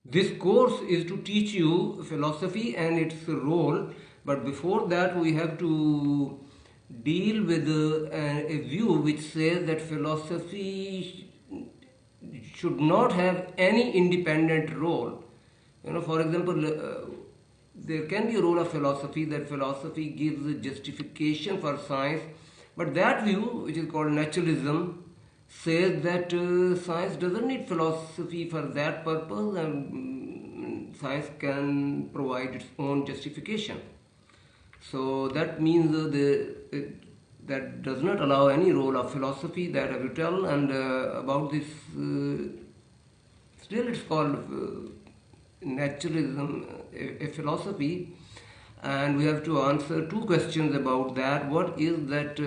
This course is to teach you philosophy and its role, but before that we have to deal with a view which says that philosophy should not have any independent role. For example, there can be a role of philosophy, that philosophy gives a justification for science, but that view, which is called naturalism, says that science doesn't need philosophy for that purpose, and science can provide its own justification. So that means that does not allow any role of philosophy, that I will tell. And about this, still it's called naturalism, a philosophy, and we have to answer two questions about that. What is that?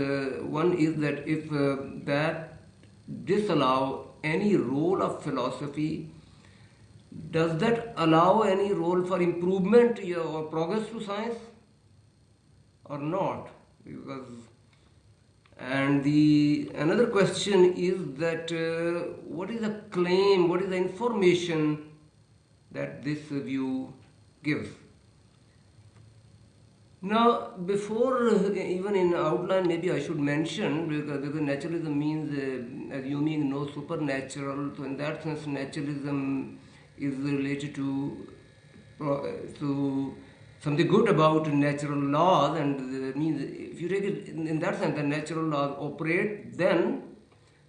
One is that if that disallow any role of philosophy, does that allow any role for improvement or progress to science or not? Because and the another question is that what is the claim, what is the information that this view gives? Now, before even in outline, maybe I should mention, because naturalism means assuming no supernatural. So in that sense, naturalism is related to something good about natural laws, and that means if you take it in that sense, the natural laws operate, then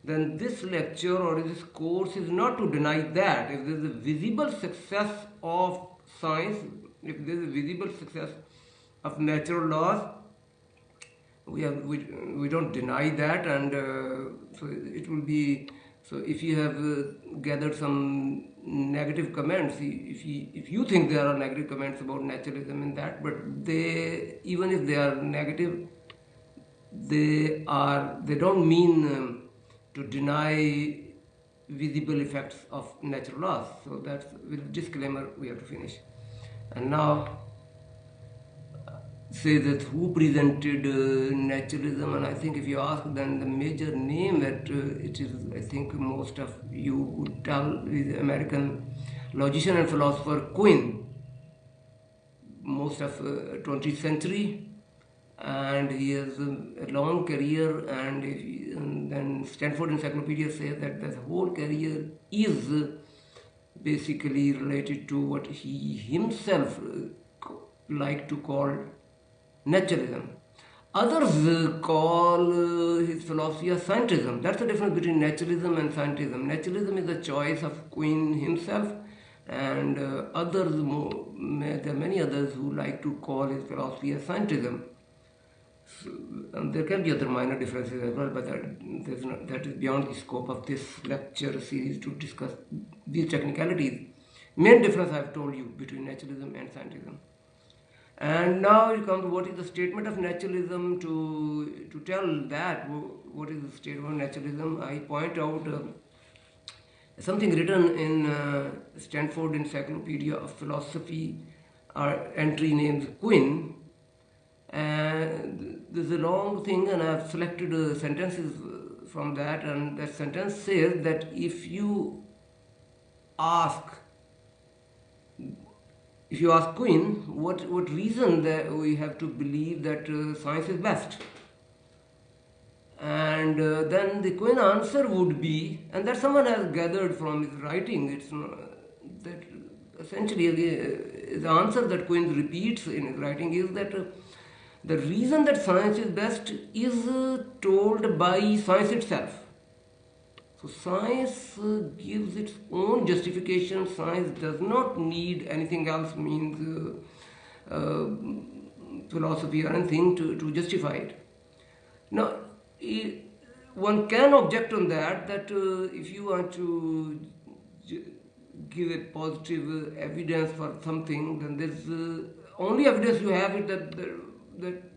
this lecture or this course is not to deny that. If there is a visible success of science, if there is a visible success of natural laws, we don't deny that, and so it will be. So if you have gathered some negative comments, if you think there are negative comments about naturalism in that, but they, even if they are negative, they don't mean to deny visible effects of natural laws. So that's with disclaimer we have to finish. And now say that who presented naturalism, and I think if you ask, then the major name that it is, I think most of you would tell, is American logician and philosopher Quine, most of 20th century, and he has a long career, and then Stanford Encyclopedia says that the whole career is basically related to what he himself liked to call naturalism. Others call his philosophy as scientism. That's the difference between naturalism and scientism. Naturalism is a choice of Quine himself, and there are many others who like to call his philosophy as scientism. So, there can be other minor differences as well, but that is beyond the scope of this lecture series to discuss these technicalities. Main difference I have told you between naturalism and scientism. And now we come to what is the statement of naturalism. To tell that what is the statement of naturalism, I point out something written in Stanford Encyclopedia of Philosophy, entry named Quine. And there's a long thing, and I've selected sentences from that, and that sentence says that if you ask Quine what reason that we have to believe that science is best, and then the Quine answer would be, and that someone has gathered from his writing, it's not, that essentially the answer that Quine repeats in his writing is that the reason that science is best is told by science itself. So science gives its own justification. Science does not need anything else, means philosophy or anything to justify it. Now, one can object on that if you want to give a positive evidence for something, then there's only evidence you have is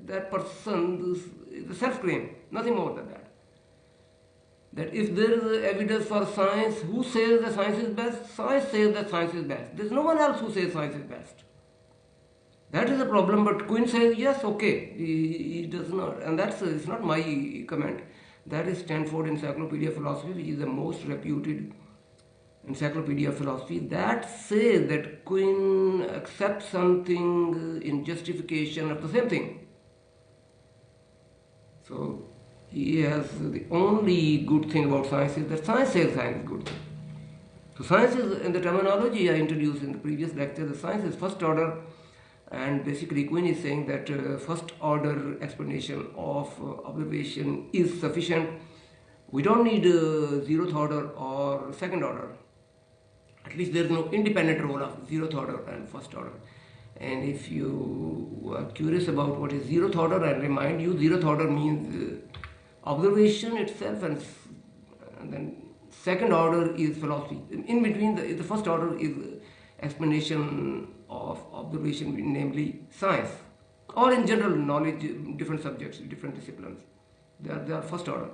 that person is a self-claim, nothing more than that. That if there is evidence for science, who says that science is best? Science says that science is best. There is no one else who says science is best. That is a problem, but Quine says, yes, okay, he does not. And it's not my comment. That is Stanford Encyclopedia of Philosophy, which is the most reputed Encyclopedia of Philosophy, that says that Quine accepts something in justification of the same thing. So he has the only good thing about science is that science says science is good. So science is, in the terminology I introduced in the previous lecture, the science is first order, and basically Quine is saying that first order explanation of observation is sufficient. We don't need zeroth order or second order. At least there is no independent role of zeroth order and first order. And if you are curious about what is zeroth order, I remind you, zeroth order means observation itself, and then second order is philosophy. In between, the first order is explanation of observation, namely science, or in general knowledge, different subjects, different disciplines. They are first order.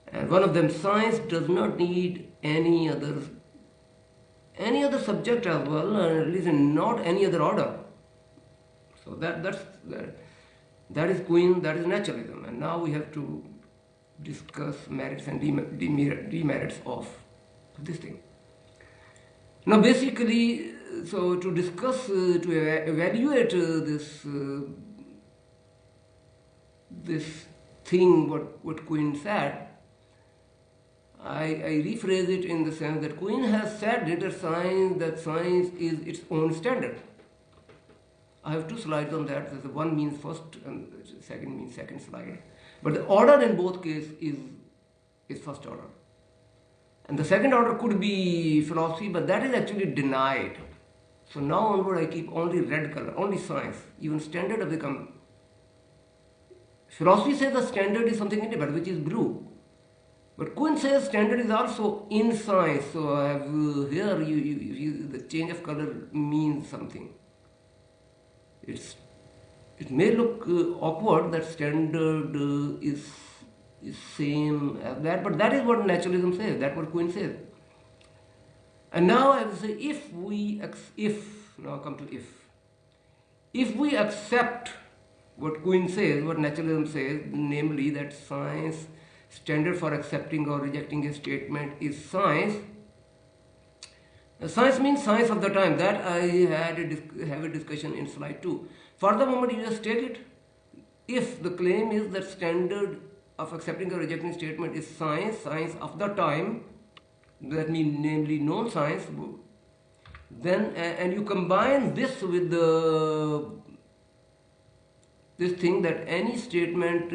And one of them, science, does not need any other subject as well, at least not any other order. So that is Quine, that is naturalism. And now we have to discuss merits and demerits of this thing. Now basically, so to discuss, to evaluate this thing, what Quine said, I rephrase it in the sense that Quine has said that science is its own standard. I have two slides on that. The one means first and the second means second slide. But the order in both cases is first order. And the second order could be philosophy, but that is actually denied. So now onward I keep only red color, only science. Even standard have become... Philosophy says the standard is something independent, which is blue. But Quine says standard is also in science. So I have here the change of color means something. It may look awkward that standard is same as that, but that is what naturalism says. That's what Quine says. And now I will say, if we accept what Quine says, what naturalism says, namely that science, standard for accepting or rejecting a statement is science. Science means science of the time. That I have a discussion in slide 2. For the moment, you just take it. If the claim is that standard of accepting or rejecting statement is science, science of the time, that means namely known science, then and you combine this with this thing that any statement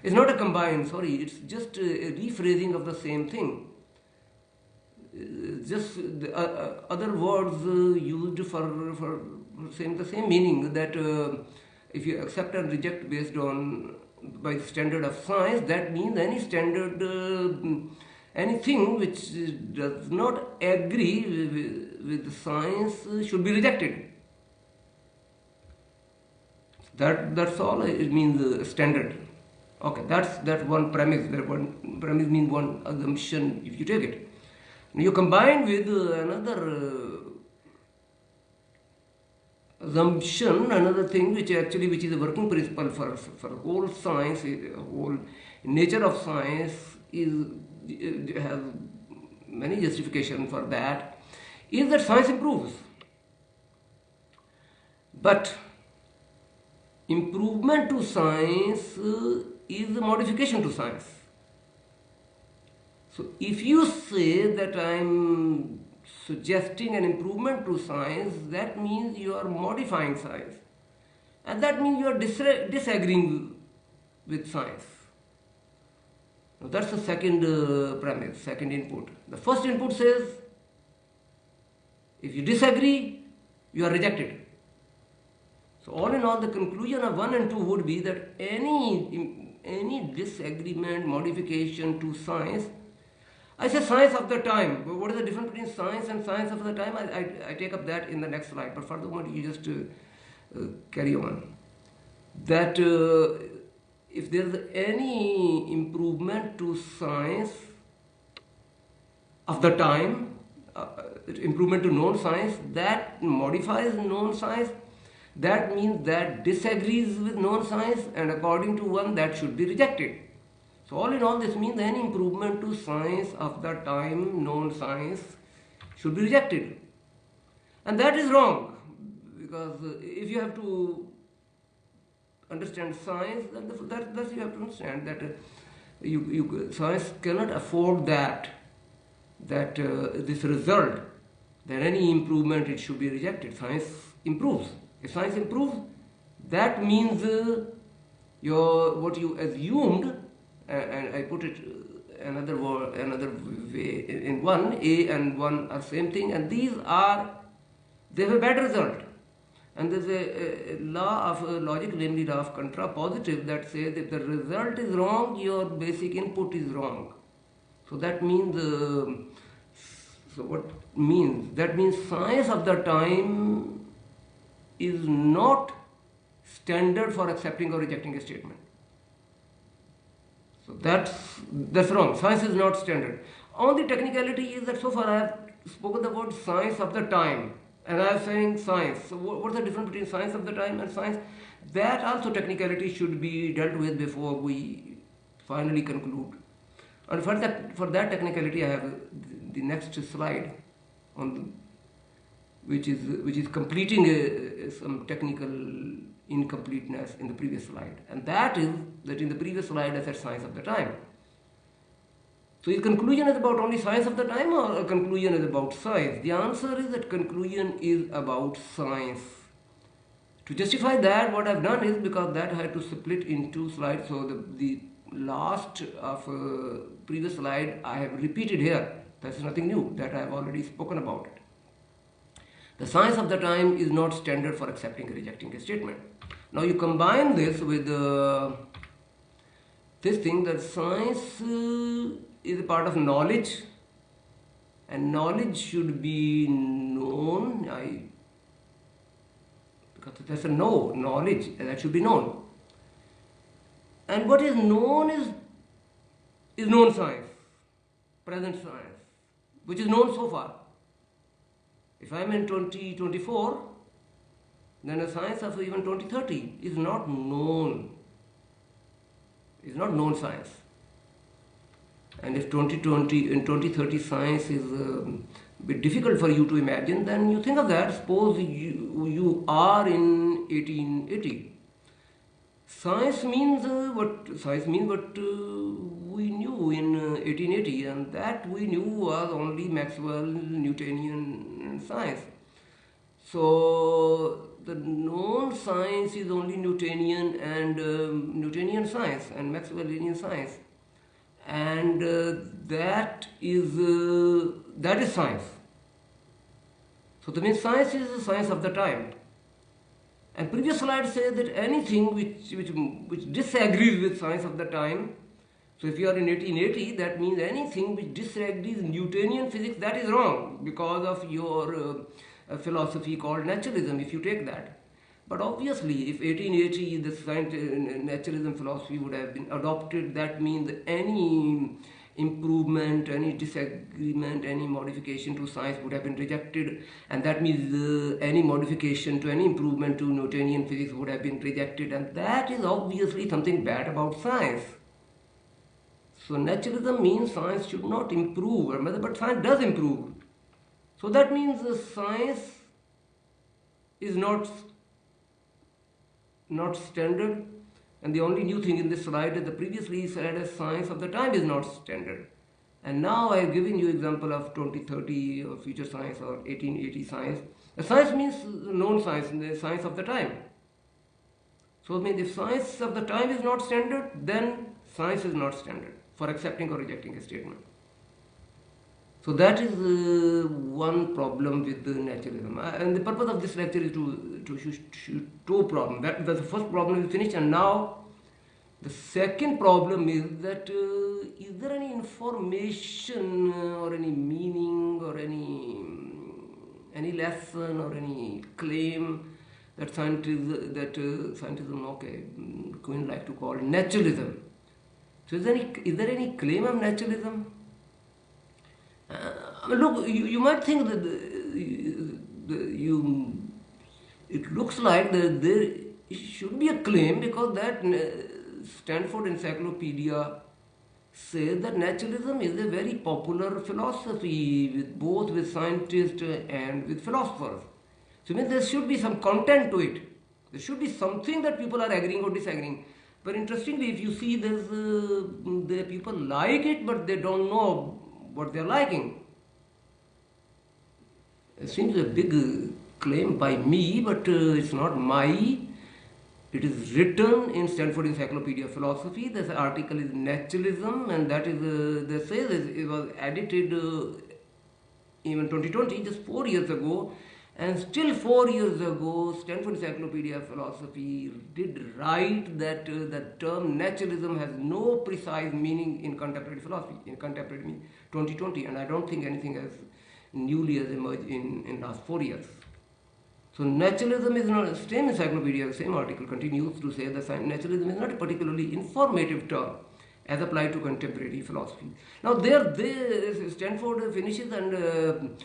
is not a combine, sorry, it's just a rephrasing of the same thing. Just the, other words used for saying the same meaning, that if you accept and reject based on by the standard of science, that means any standard, anything which does not agree with the science should be rejected. That's all it means, standard. Okay, that's one premise. That one premise means one assumption if you take it. You combine with another assumption, another thing which is a working principle for whole science, whole nature of science has many justification for that, is that science improves. But improvement to science is a modification to science. So if you say that I am suggesting an improvement to science, that means you are modifying science. And that means you are disagreeing with science. Now that's the second premise, second input. The first input says, if you disagree, you are rejected. So all in all, the conclusion of 1 and 2 would be that any disagreement, modification to science, I say science of the time. But what is the difference between science and science of the time? I take up that in the next slide. But for the moment, you just carry on. That if there is any improvement to science of the time, improvement to known science, that modifies known science, that means that disagrees with known science, and according to one, that should be rejected. So all in all, this means any improvement to science of the time, known science, should be rejected. And that is wrong, because if you have to understand science, then thus you have to understand that science cannot afford this result, that any improvement, it should be rejected. Science improves. If science improves, that means what you assumed, and I put it another way, in one, A and 1 are same thing, and they have a bad result. And there's a law of logic, namely law of contrapositive, that says if the result is wrong, your basic input is wrong. So that means, that means science of the time is not standard for accepting or rejecting a statement. So that's wrong. Science is not standard. Only technicality is that so far I have spoken the word science of the time, and I am saying science. So what's the difference between science of the time and science? That also technicality should be dealt with before we finally conclude. And for that technicality, I have the next slide on which is completing some technical incompleteness in the previous slide, and that is that in the previous slide I said science of the time. So is conclusion is about only science of the time, or a conclusion is about science? The answer is that conclusion is about science. To justify that, what I've done is, because that I had to split in two slides, so the last of previous slide I have repeated here. That's nothing new, that I have already spoken about it. The science of the time is not standard for accepting or rejecting a statement. Now you combine this with this thing, that science is a part of knowledge, and knowledge should be known. Because there's a knowledge that should be known. And what is known is known science, present science, which is known so far. If I am in 2024, then the science of even 2030 is not known. Is not known science. And if 2020 and 2030 science is a bit difficult for you to imagine, then you think of that. Suppose you are in 1880. Science means what we knew in 1880, and that we knew was only Maxwell Newtonian science. So the known science is only Newtonian and Newtonian science and Maxwellian science, and that is science. So that means science is the science of the time. And previous slide says that anything which disagrees with science of the time, so if you are in 1880, that means anything which disagrees Newtonian physics, that is wrong because of your philosophy called naturalism, if you take that. But obviously, if 1880 the naturalism philosophy would have been adopted, that means any improvement, any disagreement, any modification to science would have been rejected, and that means any modification to any improvement to Newtonian physics would have been rejected, and that is obviously something bad about science. So naturalism means science should not improve, but science does improve. So that means science is not standard. And the only new thing in this slide is the previously said as science of the time is not standard. And now I have given you example of 2030 or future science or 1880 science. Science means known science, the science of the time. So it means if science of the time is not standard, then science is not standard for accepting or rejecting a statement. So that is one problem with naturalism. And the purpose of this lecture is to shoot two problems. That's the first problem is finished, and now the second problem is that is there any information or any meaning or any lesson or any claim that scientism, Quinn like to call naturalism. So is there any claim of naturalism? Look, you might think that it looks like that there should be a claim, because that Stanford Encyclopedia says that naturalism is a very popular philosophy with both with scientists and with philosophers. So it means there should be some content to it. There should be something that people are agreeing or disagreeing. But interestingly, if you see, the people like it, but they don't know what they're liking. It seems a big claim by me, but it's not my. It is written in Stanford Encyclopedia of Philosophy. This article is Naturalism, and that is, they say it was edited even 2020, just 4 years ago. And still 4 years ago, Stanford Encyclopedia of Philosophy did write that the term naturalism has no precise meaning in contemporary philosophy, in contemporary 2020. And I don't think anything has newly has emerged in last 4 years. So naturalism is not, same encyclopedia, same article continues to say that naturalism is not a particularly informative term as applied to contemporary philosophy. Now there Stanford finishes, and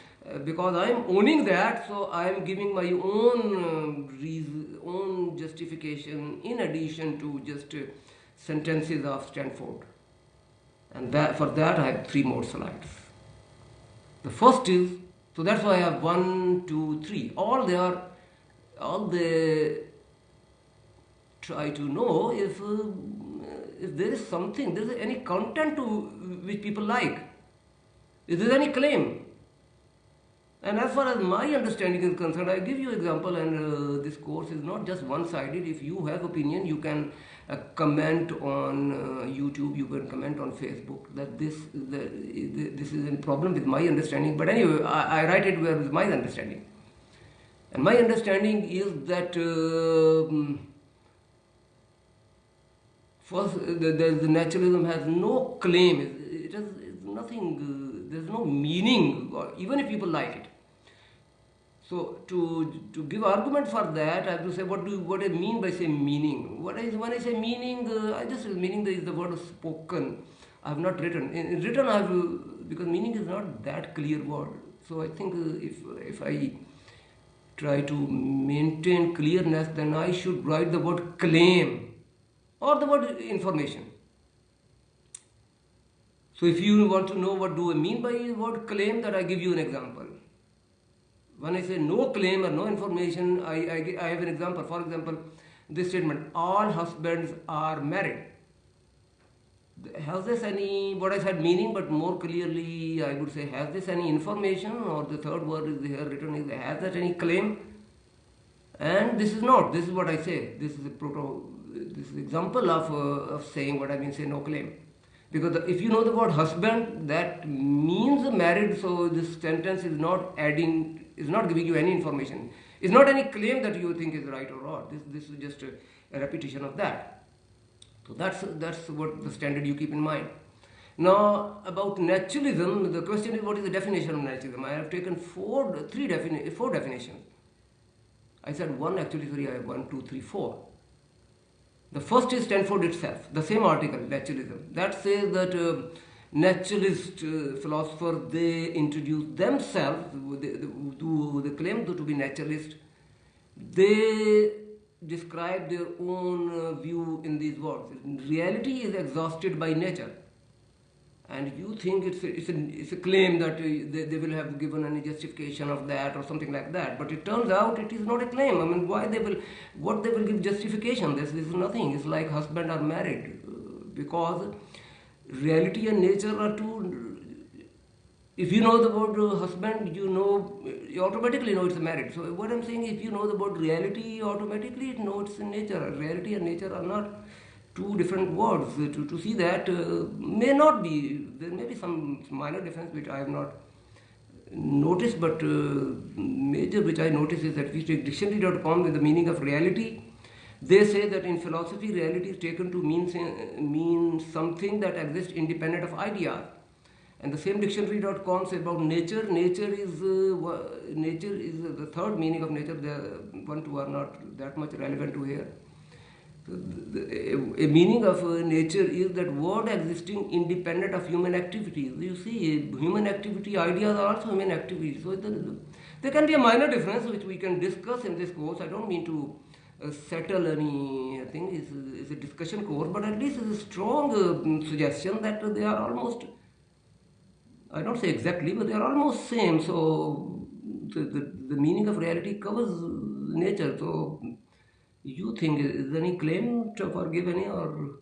because I am owning that, so I am giving my own justification in addition to just sentences of Stanford. And for that I have 3 more slides. The first is, so that's why I have 1, 2, 3. All they try to know if there is something, there is any content to which people like. Is there any claim? And as far as my understanding is concerned, I give you example, and this course is not just one-sided. If you have opinion, you can comment on YouTube, you can comment on Facebook that this is a problem with my understanding. But anyway, I write it with my understanding. And my understanding is that first, the naturalism has no claim. It has nothing. There's no meaning, even if people like it. So to give argument for that, I have to say what I mean by saying meaning. When I say meaning, I just meaning is the word spoken. I have not written. In written, I have, because meaning is not that clear word. So I think if I try to maintain clearness, then I should write the word claim or the word information. So if you want to know what do I mean by the word claim, that I give you an example. When I say no claim or no information, I have an example. For example, this statement, all husbands are married. Has this any, what I said meaning, but more clearly I would say, has this any information, or the third word is here written, is has that any claim? And this is not, this is what I say. This is an example of saying what I mean, say no claim. Because if you know the word husband, that means married, so this sentence is not adding, is not giving you any information. It's not any claim that you think is right or wrong. This is just a repetition of that. So that's what the standard you keep in mind. Now about naturalism, the question is what is the definition of naturalism? I have taken four definitions. I said one, actually sorry, I have 1, 2, 3, 4. The first is Stanford itself, the same article, Naturalism. That says that naturalist philosophers, they introduce themselves, they claim to be naturalist. They describe their own view in these words. Reality is exhausted by nature. And you think it's a claim that they will have given any justification of that or something like that. But it turns out it is not a claim. I mean, what they will give justification? This is nothing. It's like husband are married. Because reality and nature are two. If you know the word husband, you automatically know it's married. So what I'm saying, if you know the word reality, you automatically know it's nature. Reality and nature are not two different words. To see that may not be, there may be some minor difference which I have not noticed, but major which I notice is that if you take dictionary.com with the meaning of reality, they say that in philosophy reality is taken to mean something that exists independent of ideas. And the same dictionary.com says about nature. Nature is the third meaning of nature. The 1, 2 are not that much relevant to here. A meaning of nature is that word existing independent of human activities. You see, human activity, ideas are also human activities. So there can be a minor difference which we can discuss in this course. I don't mean to settle any thing. It's a discussion course, but at least it's a strong suggestion that they are almost, I don't say exactly, but they are almost same. So the meaning of reality covers nature. So you think is there any claim to forgive any or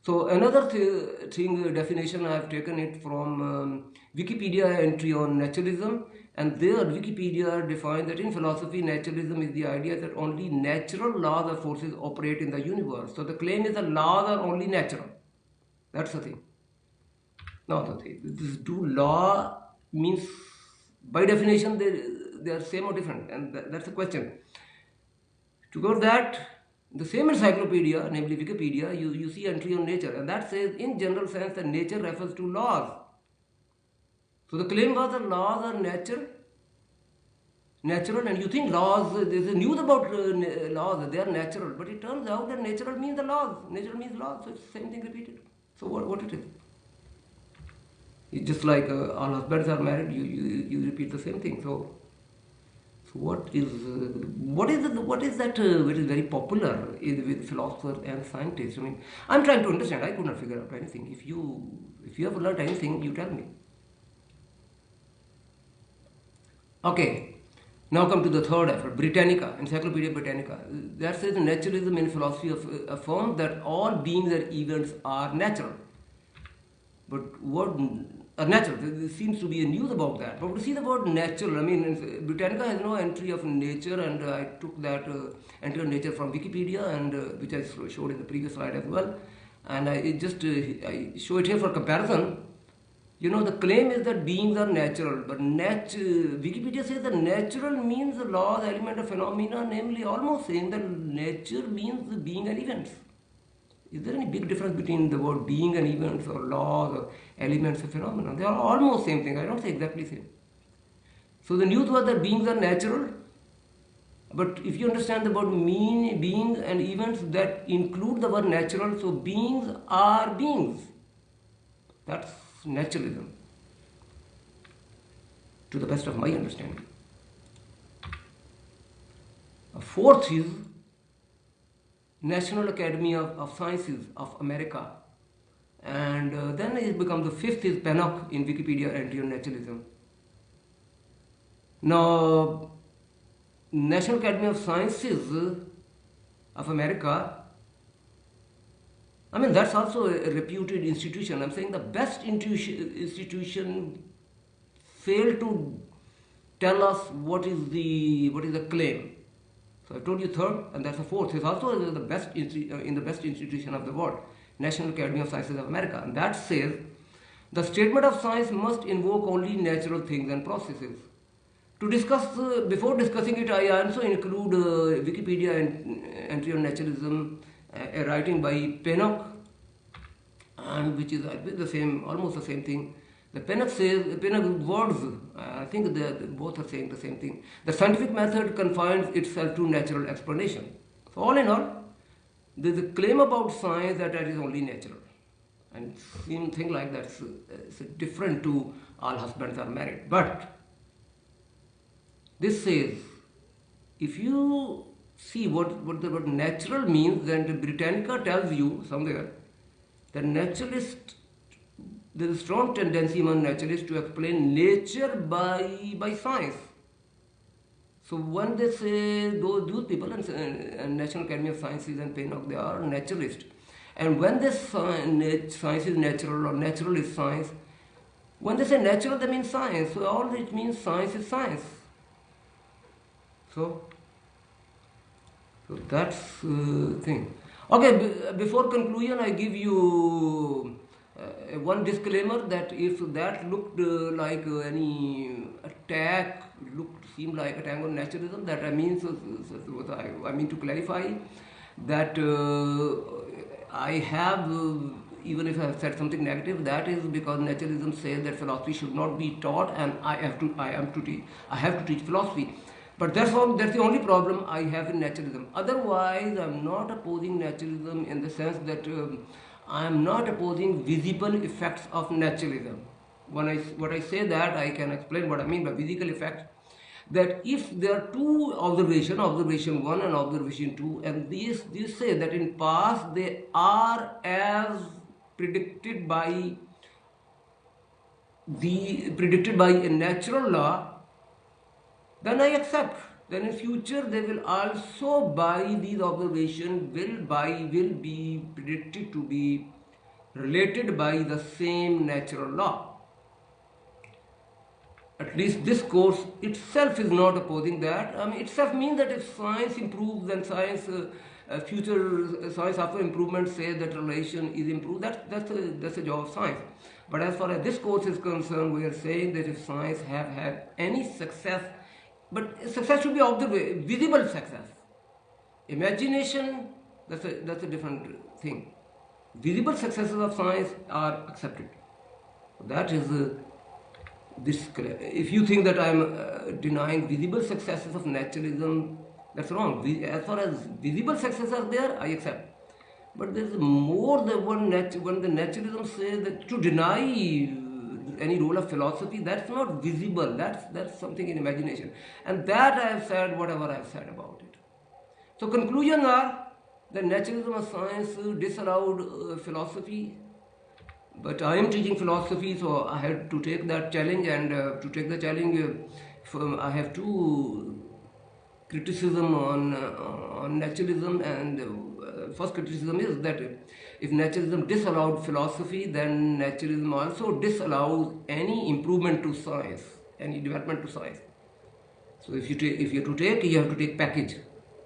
so another thing definition I have taken it from Wikipedia entry on naturalism, and there Wikipedia defines that in philosophy naturalism is the idea that only natural laws or forces operate in the universe. So the claim is the laws are only natural. That's the thing. Now the thing. This do law means by definition they are same or different, and that's the question. To go to that, the same encyclopedia, namely Wikipedia, you see entry on nature, and that says in general sense that nature refers to laws. So the claim was that laws are natural, and you think laws, there's a news about laws, they are natural, but it turns out that natural means the laws, nature means laws, so it's the same thing repeated. So what it is? It's just like all husbands are married, you repeat the same thing. So what is that which is very popular with philosophers and scientists? I mean, I'm trying to understand. I could not figure out anything. If you have learned anything, you tell me. Okay, now come to the third effort, Britannica, Encyclopedia Britannica. That says naturalism in philosophy affirms that all beings and events are natural. But what natural? There seems to be a news about that. But to see the word natural, I mean, Britannica has no entry of nature, and I took that entry of nature from Wikipedia, and which I showed in the previous slide as well. And I show it here for comparison. You know, the claim is that beings are natural, but Wikipedia says that natural means the laws, element of phenomena, namely almost saying that nature means the being and events. Is there any big difference between the word being and events or laws or elements of phenomena? They are almost same thing. I don't say exactly same. So the news was that beings are natural, but if you understand the word being and events, that include the word natural, so beings are beings. That's naturalism, to the best of my understanding. A fourth is National Academy of Sciences of America, and then it becomes the fifth is Pennock in Wikipedia entry on naturalism. Now, National Academy of Sciences of America, I mean, that's also a reputed institution. I'm saying the best institution failed to tell us what is the claim. So I told you third, and that's the fourth. It's also the best in the best institution of the world, National Academy of Sciences of America, and that says the statement of science must invoke only natural things and processes. To discuss, before discussing it, I also include Wikipedia entry on naturalism, a writing by Pennock, and which is the same, almost the same thing. The Pennock says, Pennock words, I think they both are saying the same thing. The scientific method confines itself to natural explanation. So all in all, there is a claim about science that is only natural. And thing like that is different to all husbands are married. But this says, if you see what the word natural means, then Britannica tells you somewhere that naturalist, there is a strong tendency among naturalists to explain nature by science. So when they say those people and National Academy of Sciences and Pennock, they are naturalists. And when they science is natural or natural is science, when they say natural, they mean science. So all it means science is science. So that's the thing. Okay, before conclusion, I give you one disclaimer that if that looked like any attack, seemed like attack on naturalism, that I mean, I mean to clarify that I have, even if I have said something negative, that is because naturalism says that philosophy should not be taught, and I have to teach philosophy. But that's the only problem I have in naturalism. Otherwise, I'm not opposing naturalism in the sense that I am not opposing visible effects of naturalism. What I say that, I can explain what I mean by physical effects. that if there are two observations, observation 1 and observation 2, and these say that in past they are as predicted by a natural law, then I accept. Then in future they will also by these observations will be predicted to be related by the same natural law. At least this course itself is not opposing that. I mean, itself means that if science improves, then future science after improvement says that relation is improved. That's a job of science. But as far as this course is concerned, we are saying that if science have had any success, but success should be observable, visible success. Imagination, that's a different thing. Visible successes of science are accepted. That is this. If you think that I am denying visible successes of naturalism, that's wrong. As far as visible successes are there, I accept. But there is more than when the naturalism says that to deny any role of philosophy, that's not visible. That's something in imagination. And that I have said whatever I have said about it. So conclusions are that naturalism of science disallowed philosophy. But I am teaching philosophy, so I had to take that challenge, and to take the challenge, I have two criticism on naturalism, and first criticism is that if naturalism disallowed philosophy, then naturalism also disallows any improvement to science, any development to science. So if you have to take package.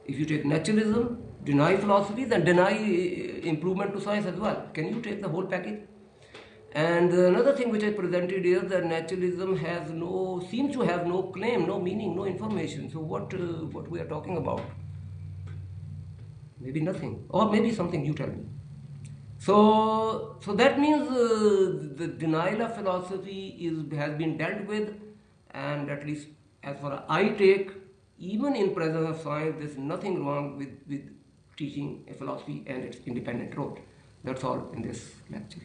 If you take naturalism, deny philosophy, then deny improvement to science as well. Can you take the whole package? And another thing which I presented is that naturalism seems to have no claim, no meaning, no information. So what we are talking about? Maybe nothing, or maybe something, you tell me. So that means the denial of philosophy has been dealt with, and at least as far as I take, even in presence of science, there's nothing wrong with teaching a philosophy and its independent role. That's all in this lecture.